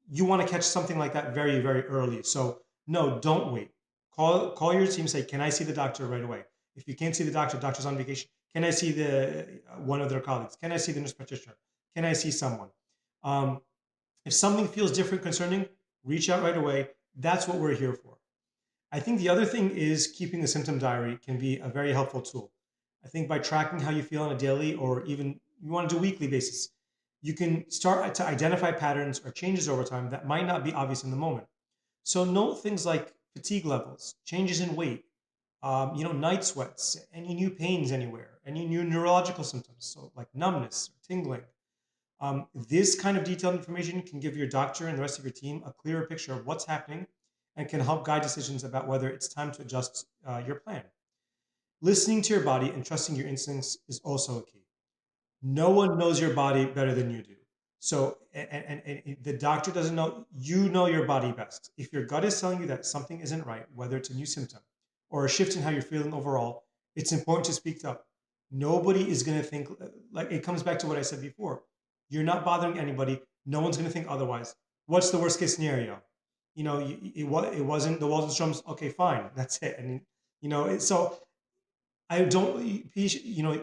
You want to catch something like that very, very early. So no, don't wait. Call your team, say, can I see the doctor right away? If you can't see the doctor's on vacation. Can I see one of their colleagues? Can I see the nurse practitioner? Can I see someone? If something feels different concerning, reach out right away. That's what we're here for. I think the other thing is keeping a symptom diary can be a very helpful tool. I think by tracking how you feel on a daily or even you want to do weekly basis, you can start to identify patterns or changes over time that might not be obvious in the moment. So note things like fatigue levels, changes in weight, night sweats, any new pains anywhere, any new neurological symptoms, so like numbness or tingling. This kind of detailed information can give your doctor and the rest of your team a clearer picture of what's happening and can help guide decisions about whether it's time to adjust your plan. Listening to your body and trusting your instincts is also a key. No one knows your body better than you do. So, and the doctor doesn't know, you know your body best. If your gut is telling you that something isn't right, whether it's a new symptom or a shift in how you're feeling overall, it's important to speak up. Nobody is going to think, like it comes back to what I said before. You're not bothering anybody. No one's going to think otherwise. What's the worst case scenario? It wasn't the Waldenströms. Okay, fine, that's it. And so I don't,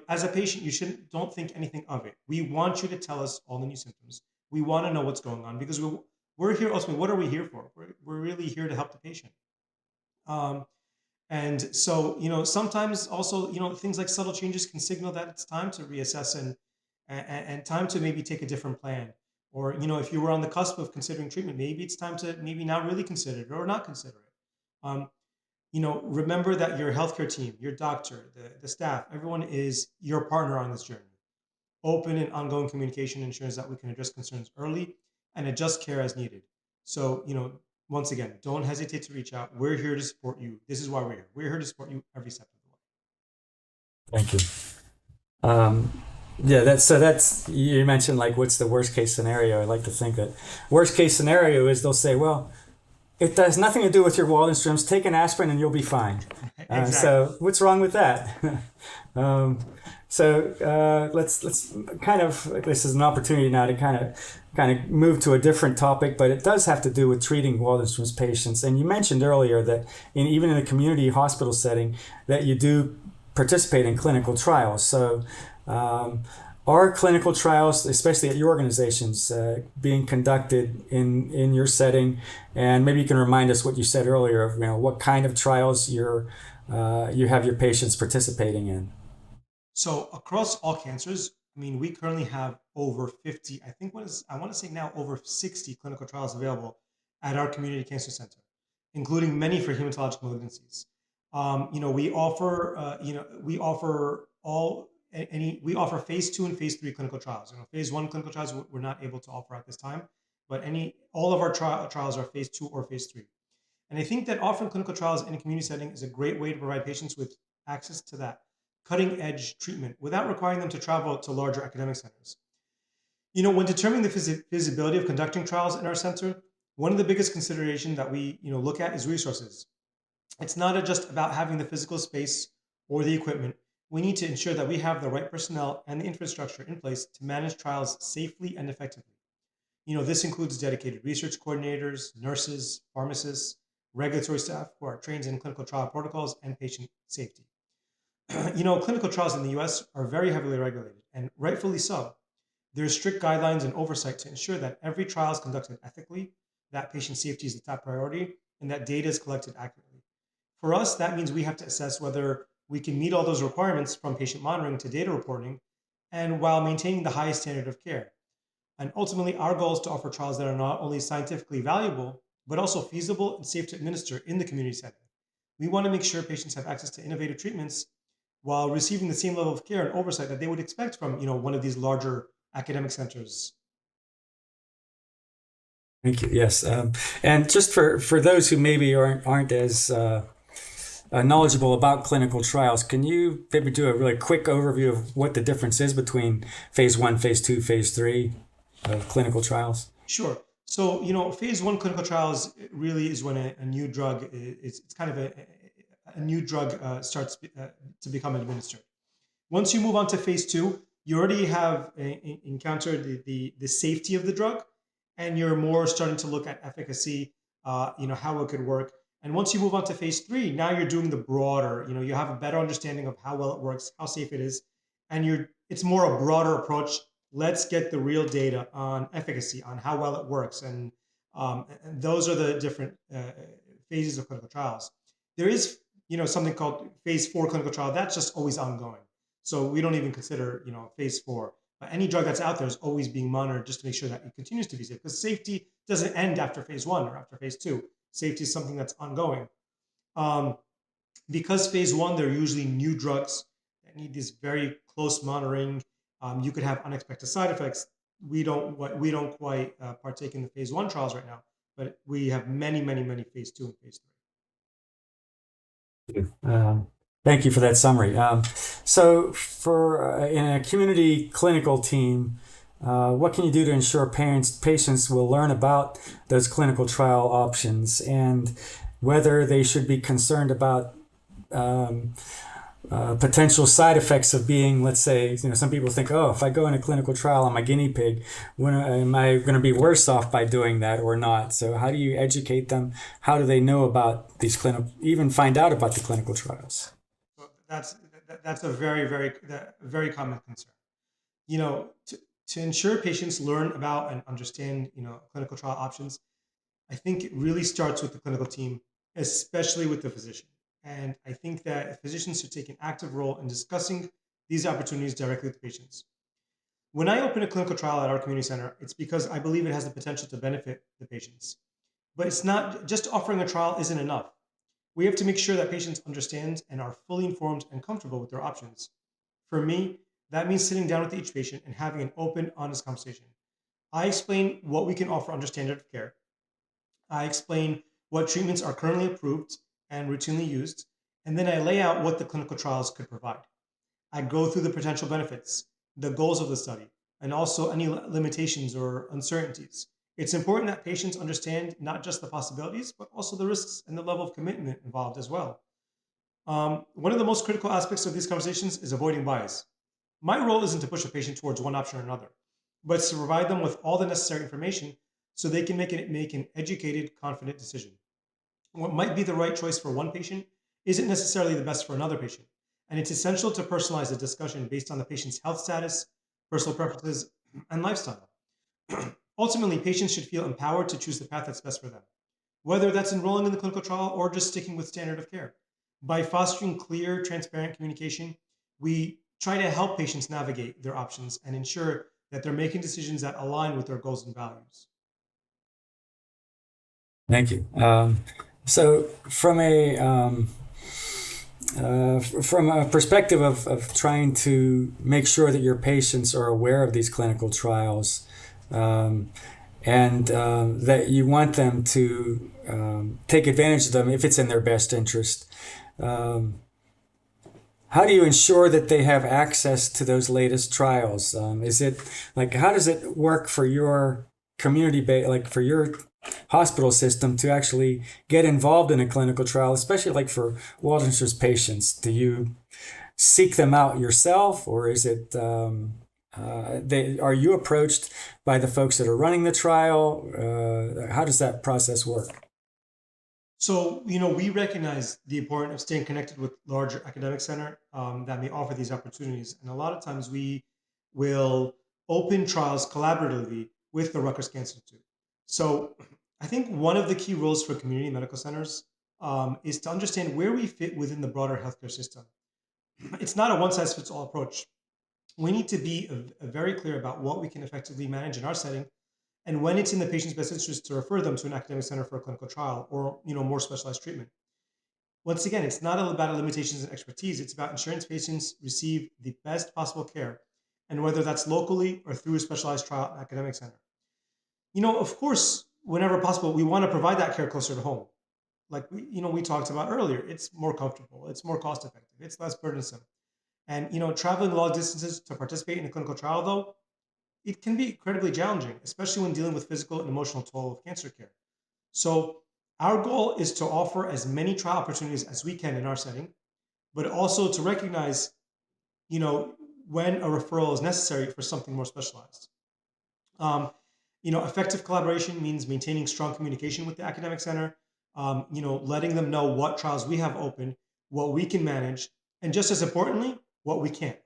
as a patient, don't think anything of it. We want you to tell us all the new symptoms. We want to know what's going on because we're here. Ultimately, what are we here for? We're really here to help the patient. And so, sometimes also, things like subtle changes can signal that it's time to reassess and time to maybe take a different plan. Or, if you were on the cusp of considering treatment, maybe it's time to maybe not really consider it or not consider it. Remember that your healthcare team, your doctor, the staff, everyone is your partner on this journey. Open and ongoing communication ensures that we can address concerns early and adjust care as needed. So, once again, don't hesitate to reach out. We're here to support you. This is why we're here. We're here to support you every step of the way. Thank you. That's you mentioned like what's the worst case scenario. I like to think that worst case scenario is they'll say, well, it has nothing to do with your Waldenströms. Take an aspirin and you'll be fine. Exactly. So what's wrong with that? um, let's kind of, this is an opportunity now to kind of move to a different topic, but it does have to do with treating Waldenström's patients. And you mentioned earlier that even in a community hospital setting, that you do participate in clinical trials. So are clinical trials, especially at your organizations, being conducted in your setting? And maybe you can remind us what you said earlier of what kind of trials you have your patients participating in. So across all cancers, I mean, we currently have over 50, I want to say now over 60 clinical trials available at our community cancer center, including many for hematologic malignancies. We offer phase 2 and phase 3 clinical trials. Phase 1 clinical trials we're not able to offer at this time, but all of our trials are phase 2 or phase 3. And I think that offering clinical trials in a community setting is a great way to provide patients with access to that cutting edge treatment without requiring them to travel to larger academic centers. When determining the feasibility of conducting trials in our center, one of the biggest considerations that we look at is resources. It's not just about having the physical space or the equipment. We need to ensure that we have the right personnel and the infrastructure in place to manage trials safely and effectively. This includes dedicated research coordinators, nurses, pharmacists, regulatory staff who are trained in clinical trial protocols and patient safety. Clinical trials in the US are very heavily regulated, and rightfully so. There are strict guidelines and oversight to ensure that every trial is conducted ethically, that patient safety is the top priority, and that data is collected accurately. For us, that means we have to assess whether we can meet all those requirements from patient monitoring to data reporting, and while maintaining the highest standard of care. And ultimately, our goal is to offer trials that are not only scientifically valuable, but also feasible and safe to administer in the community setting. We want to make sure patients have access to innovative treatments while receiving the same level of care and oversight that they would expect from one of these larger academic centers. Thank you. Yes, and just for those who maybe aren't as knowledgeable about clinical trials, can you maybe do a really quick overview of what the difference is between phase 1, phase 2, phase 3 of clinical trials? Sure. So, phase 1 clinical trials really is when a new drug it's kind of a new drug starts to become administered. Once you move on to phase 2, you already have encountered the safety of the drug, and you're more starting to look at efficacy, how it could work. And once you move on to phase 3, now you're doing the broader, you have a better understanding of how well it works, how safe it is, and it's more a broader approach. Let's get the real data on efficacy, on how well it works, and those are the different phases of clinical trials. There is, something called phase 4 clinical trial. That's just always ongoing. So we don't even consider, phase 4. But any drug that's out there is always being monitored just to make sure that it continues to be safe. Because safety doesn't end after phase 1 or after phase 2. Safety is something that's ongoing. Because phase 1, they're usually new drugs that need this very close monitoring. You could have unexpected side effects. We don't quite partake in the phase 1 trials right now, but we have many, many, many phase 2 and phase 3. Thank you for that summary. So for in a community clinical team, what can you do to ensure patients will learn about those clinical trial options and whether they should be concerned about potential side effects of being, let's say, some people think, oh, if I go in a clinical trial on my guinea pig, am I going to be worse off by doing that or not? So how do you educate them? How do they know about these even find out about the clinical trials? So that's a very, very, very common concern. To ensure patients learn about and understand, clinical trial options, I think it really starts with the clinical team, especially with the physician. And I think that physicians should take an active role in discussing these opportunities directly with patients. When I open a clinical trial at our community center, it's because I believe it has the potential to benefit the patients. But it's not just offering a trial isn't enough. We have to make sure that patients understand and are fully informed and comfortable with their options. For me, that means sitting down with each patient and having an open, honest conversation. I explain what we can offer under standard of care. I explain what treatments are currently approved and routinely used, and then I lay out what the clinical trials could provide. I go through the potential benefits, the goals of the study, and also any limitations or uncertainties. It's important that patients understand not just the possibilities, but also the risks and the level of commitment involved as well. One of the most critical aspects of these conversations is avoiding bias. My role isn't to push a patient towards one option or another, but it's to provide them with all the necessary information so they can make an educated, confident decision. What might be the right choice for one patient isn't necessarily the best for another patient, and it's essential to personalize the discussion based on the patient's health status, personal preferences, and lifestyle. Ultimately, patients should feel empowered to choose the path that's best for them, whether that's enrolling in the clinical trial or just sticking with standard of care. By fostering clear, transparent communication, we try to help patients navigate their options and ensure that they're making decisions that align with their goals and values. Thank you. So from a perspective of trying to make sure that your patients are aware of these clinical trials, and that you want them to take advantage of them if it's in their best interest. How do you ensure that they have access to those latest trials? Is it like, how does it work for your like for your hospital system to actually get involved in a clinical trial, especially like for Waldenström's patients? Do you seek them out yourself, or is it are you approached by the folks that are running the trial? How does that process work? So, we recognize the importance of staying connected with larger academic center that may offer these opportunities. And a lot of times we will open trials collaboratively with the Rutgers Cancer Institute. So I think one of the key roles for community medical centers is to understand where we fit within the broader healthcare system. It's not a one-size-fits-all approach. We need to be very clear about what we can effectively manage in our setting and when it's in the patient's best interest to refer them to an academic center for a clinical trial or more specialized treatment. Once again, it's not about limitations and expertise. It's about ensuring patients receive the best possible care, and whether that's locally or through a specialized trial at an academic center. Of course, whenever possible, we want to provide that care closer to home. Like we talked about earlier, it's more comfortable, it's more cost effective, it's less burdensome. And traveling long distances to participate in a clinical trial, though, it can be incredibly challenging, especially when dealing with physical and emotional toll of cancer care. So our goal is to offer as many trial opportunities as we can in our setting, but also to recognize, when a referral is necessary for something more specialized. Effective collaboration means maintaining strong communication with the academic center, letting them know what trials we have open, what we can manage, and just as importantly, what we can't.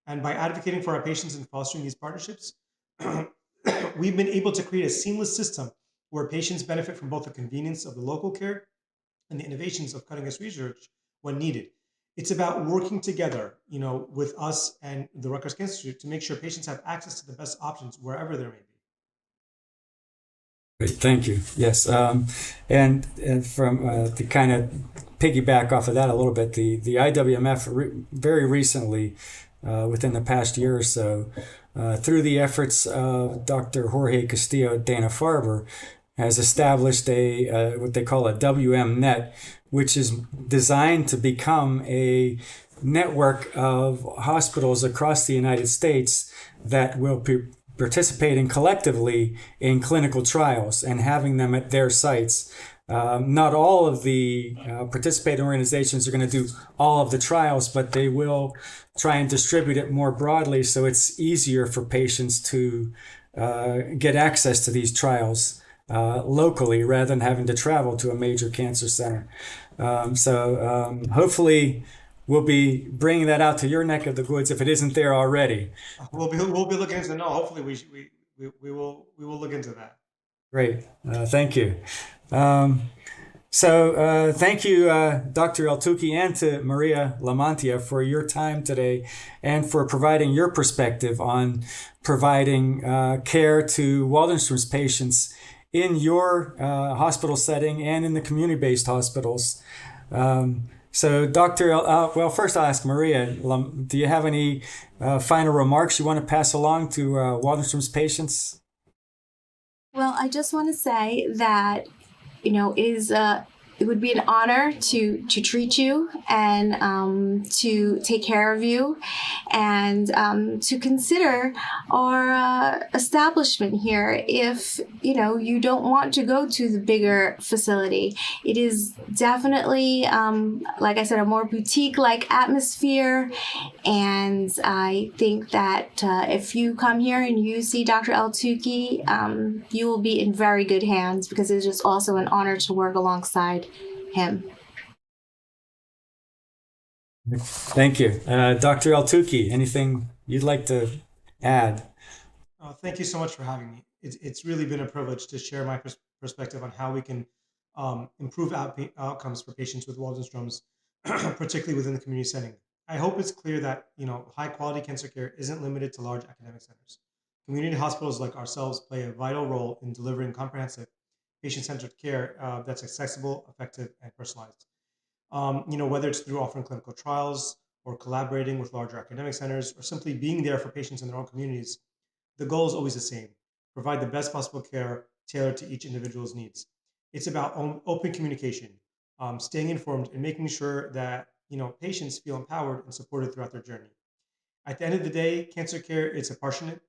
And by advocating for our patients and fostering these partnerships, we've been able to create a seamless system where patients benefit from both the convenience of the local care and the innovations of cutting-edge research when needed. It's about working together, with us and the Rutgers Cancer Institute to make sure patients have access to the best options wherever there may be. Great, thank you. Yes, and from to kind of piggyback off of that a little bit, the IWMF very recently, within the past year or so, through the efforts of Dr. Jorge Castillo Dana-Farber, has established a what they call a WMNet, which is designed to become a network of hospitals across the United States that will be participating collectively in clinical trials and having them at their sites. Not all of the participating organizations are going to do all of the trials, but they will try and distribute it more broadly so it's easier for patients to get access to these trials locally rather than having to travel to a major cancer center. So hopefully we'll be bringing that out to your neck of the woods if it isn't there already. We'll be looking into no. Hopefully we will look into that. Great, thank you. Thank you, Dr. Eltoukhy, and to Maria Lamantia for your time today and for providing your perspective on providing care to Waldenström's patients in your hospital setting and in the community-based hospitals. So, Dr. well, first I'll ask Maria, do you have any final remarks you want to pass along to Waldenström's patients? Well, I just want to say that, it is it would be an honor to treat you and to take care of you and to consider our establishment here if you don't want to go to the bigger facility. It is definitely, like I said, a more boutique-like atmosphere, and I think that if you come here and you see Dr. Eltoukhy, you will be in very good hands, because it's just also an honor to work alongside him. Thank you. Dr. Eltoukhy, anything you'd like to add? Thank you so much for having me. It's really been a privilege to share my perspective on how we can improve outcomes for patients with Waldenströms, particularly within the community setting. I hope it's clear that high quality cancer care isn't limited to large academic centers. Community hospitals like ourselves play a vital role in delivering comprehensive patient-centered care that's accessible, effective, and personalized. Whether it's through offering clinical trials or collaborating with larger academic centers or simply being there for patients in their own communities, the goal is always the same: provide the best possible care tailored to each individual's needs. It's about open communication, staying informed, and making sure that patients feel empowered and supported throughout their journey. At the end of the day, cancer care is a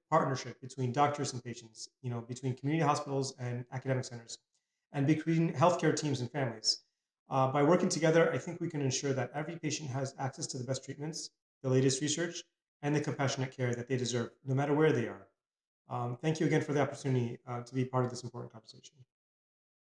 partnership between doctors and patients, between community hospitals and academic centers, and between healthcare teams and families. By working together, I think we can ensure that every patient has access to the best treatments, the latest research, and the compassionate care that they deserve, no matter where they are. Thank you again for the opportunity to be part of this important conversation.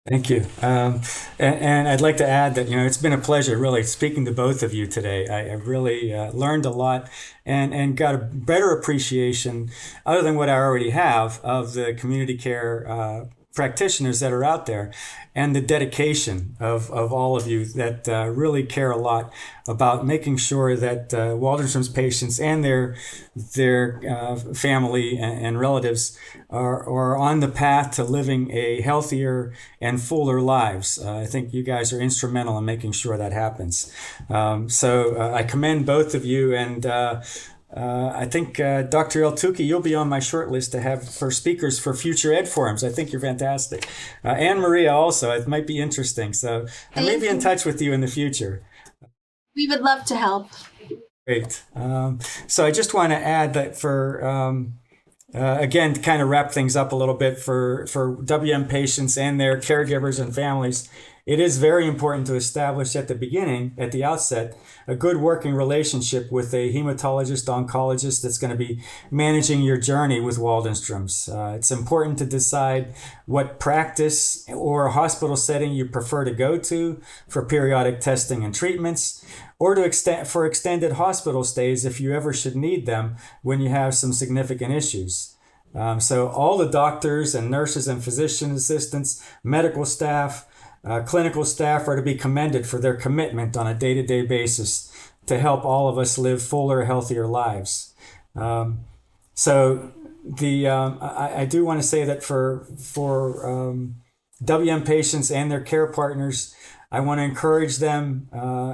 Thank you. And I'd like to add that, it's been a pleasure really speaking to both of you today. I really learned a lot and got a better appreciation, other than what I already have, of the community care practitioners that are out there, and the dedication of all of you that really care a lot about making sure that Waldenström's patients and their family and relatives are on the path to living a healthier and fuller lives. I think you guys are instrumental in making sure that happens. So I commend both of you, and I think Dr. Eltoukhy, you'll be on my short list to have for speakers for future ed forums. I think you're fantastic. And Maria also, it might be interesting. So I may be in touch with you in the future. We would love to help. Great. So I just want to add that for, again, to kind of wrap things up a little bit for WM patients and their caregivers and families, it is very important to establish at the outset, a good working relationship with a hematologist, oncologist that's going to be managing your journey with Waldenström's. It's important to decide what practice or hospital setting you prefer to go to for periodic testing and treatments, or for extended hospital stays if you ever should need them when you have some significant issues. So all the doctors and nurses and physician assistants, medical staff, clinical staff are to be commended for their commitment on a day-to-day basis to help all of us live fuller, healthier lives. So I do want to say that for WM patients and their care partners, I want to encourage them,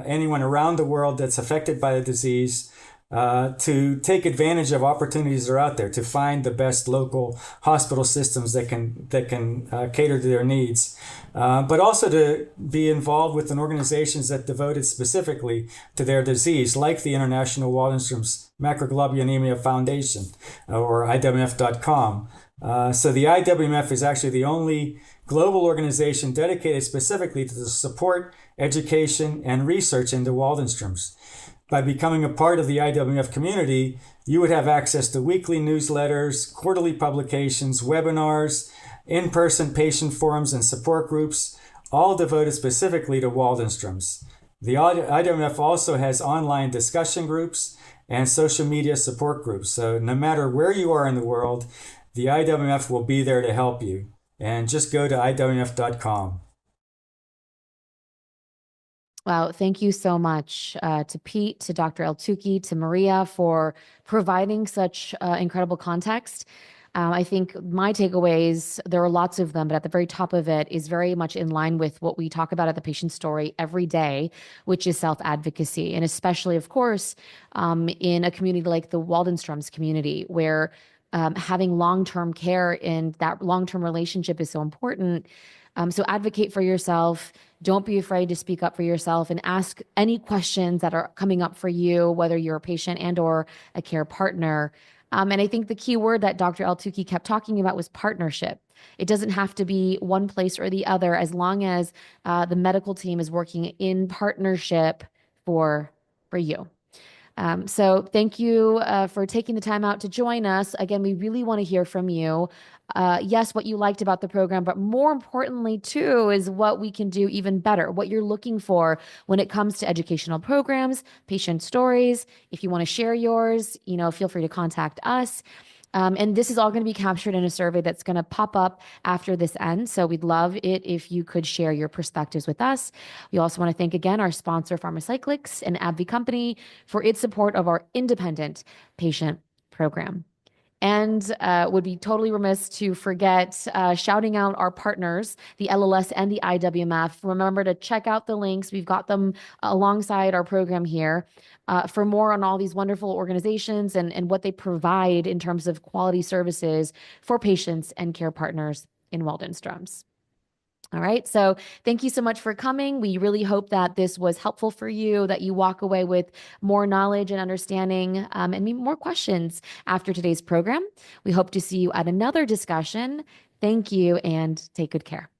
anyone around the world that's affected by the disease, to take advantage of opportunities that are out there, to find the best local hospital systems that can cater to their needs, but also to be involved with organizations that devoted specifically to their disease, like the International Waldenströms Macroglobulinemia Foundation, or IWMF.com. So the IWMF is actually the only global organization dedicated specifically to the support, education, and research into Waldenström's. By becoming a part of the IWMF community, you would have access to weekly newsletters, quarterly publications, webinars, in-person patient forums, and support groups, all devoted specifically to Waldenström's. The IWMF also has online discussion groups and social media support groups. So no matter where you are in the world, the IWMF will be there to help you. And just go to IWMF.com. Wow, thank you so much to Pete, to Dr. Eltoukhy, to Maria for providing such incredible context. I think my takeaways, there are lots of them, but at the very top of it is very much in line with what we talk about at the Patient Story every day, which is self-advocacy. And especially, of course, in a community like the Waldenströms community, where having long-term care and that long-term relationship is so important. So advocate for yourself. Don't be afraid to speak up for yourself and ask any questions that are coming up for you, whether you're a patient and or a care partner. And I think the key word that Dr. Eltoukhy kept talking about was partnership. It doesn't have to be one place or the other, as long as the medical team is working in partnership for you. So thank you for taking the time out to join us. Again, we really want to hear from you. Yes, what you liked about the program, but more importantly, too, is what we can do even better, what you're looking for when it comes to educational programs, patient stories. If you want to share yours, feel free to contact us. And this is all going to be captured in a survey that's going to pop up after this ends. So we'd love it if you could share your perspectives with us. We also want to thank again our sponsor, Pharmacyclics, and AbbVie Company, for its support of our independent patient program. And would be totally remiss to forget shouting out our partners, the LLS and the IWMF. Remember to check out the links. We've got them alongside our program here for more on all these wonderful organizations and what they provide in terms of quality services for patients and care partners in Waldenströms. All right. So thank you so much for coming. We really hope that this was helpful for you, that you walk away with more knowledge and understanding and maybe more questions after today's program. We hope to see you at another discussion. Thank you and take good care.